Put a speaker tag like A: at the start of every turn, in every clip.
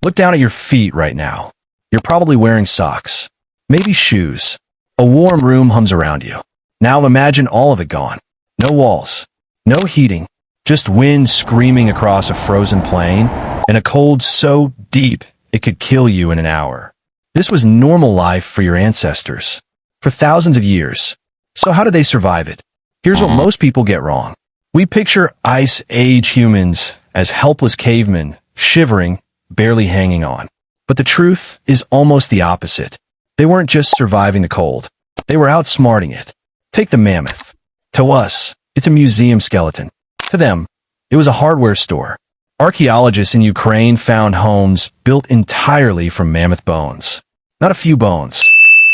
A: Look down at your feet right now. You're probably wearing socks, maybe shoes. A warm room hums around you. Now imagine all of it gone. No walls, no heating, just wind screaming across a frozen plain, and a cold so deep it could kill you in an hour. This was normal life for your ancestors, for thousands of years. So how did they survive it? Here's what most people get wrong. We picture Ice Age humans as helpless cavemen, shivering, barely hanging on. But the truth is almost the opposite. They weren't just surviving the cold. They were outsmarting it. Take the mammoth. To us, it's a museum skeleton. To them, it was a hardware store. Archaeologists in Ukraine found homes built entirely from mammoth bones. Not a few bones,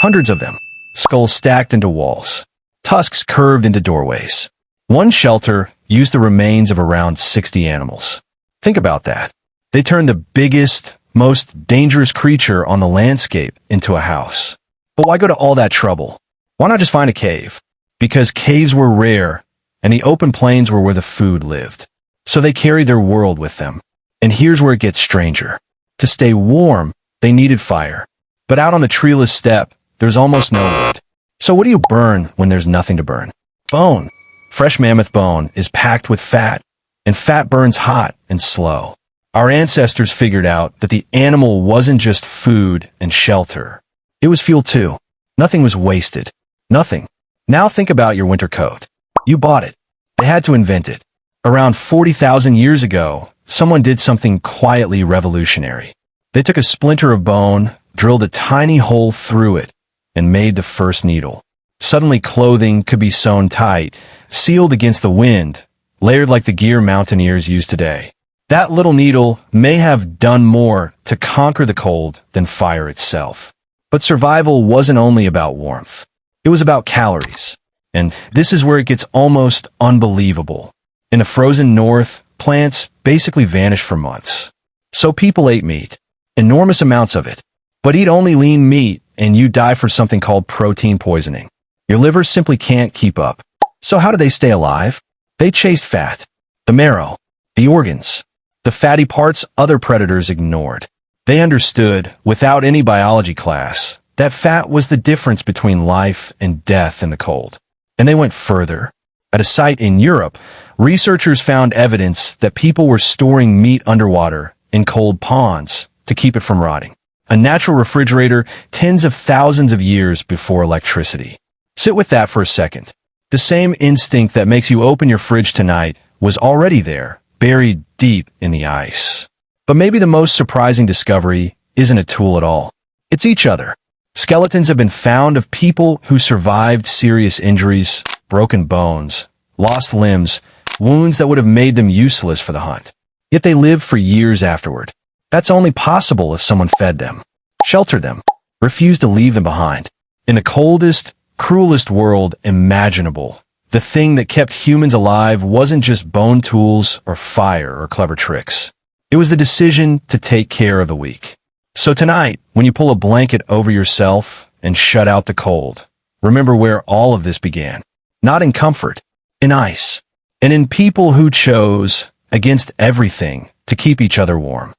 A: hundreds of them. Skulls stacked into walls. Tusks curved into doorways. One shelter used the remains of around 60 animals. Think about that. They turned the biggest, most dangerous creature on the landscape into a house. But why go to all that trouble? Why not just find a cave? Because caves were rare, and the open plains were where the food lived. So they carried their world with them. And here's where it gets stranger. To stay warm, they needed fire. But out on the treeless steppe, there's almost no wood. So what do you burn when there's nothing to burn? Bone. Fresh mammoth bone is packed with fat, and fat burns hot and slow. Our ancestors figured out that the animal wasn't just food and shelter. It was fuel too. Nothing was wasted. Nothing. Now think about your winter coat. You bought it. They had to invent it. Around 40,000 years ago, someone did something quietly revolutionary. They took a splinter of bone, drilled a tiny hole through it, and made the first needle. Suddenly clothing could be sewn tight, sealed against the wind, layered like the gear mountaineers use today. That little needle may have done more to conquer the cold than fire itself. But survival wasn't only about warmth. It was about calories. And this is where it gets almost unbelievable. In the frozen north, plants basically vanished for months. So people ate meat, enormous amounts of it. But eat only lean meat and you die for something called protein poisoning. Your liver simply can't keep up. So how did they stay alive? They chased fat, the marrow, the organs, the fatty parts other predators ignored. They understood, without any biology class, that fat was the difference between life and death in the cold. And they went further. At a site in Europe, researchers found evidence that people were storing meat underwater in cold ponds to keep it from rotting. A natural refrigerator tens of thousands of years before electricity. Sit with that for a second. The same instinct that makes you open your fridge tonight was already there, buried deep in the ice. But maybe the most surprising discovery isn't a tool at all. It's each other. Skeletons have been found of people who survived serious injuries, broken bones, lost limbs, wounds that would have made them useless for the hunt. Yet they lived for years afterward. That's only possible if someone fed them, sheltered them, refused to leave them behind. In the coldest, cruelest world imaginable, the thing that kept humans alive wasn't just bone tools or fire or clever tricks. It was the decision to take care of the weak. So tonight, when you pull a blanket over yourself and shut out the cold, remember where all of this began. Not in comfort, in ice, and in people who chose, against everything, to keep each other warm.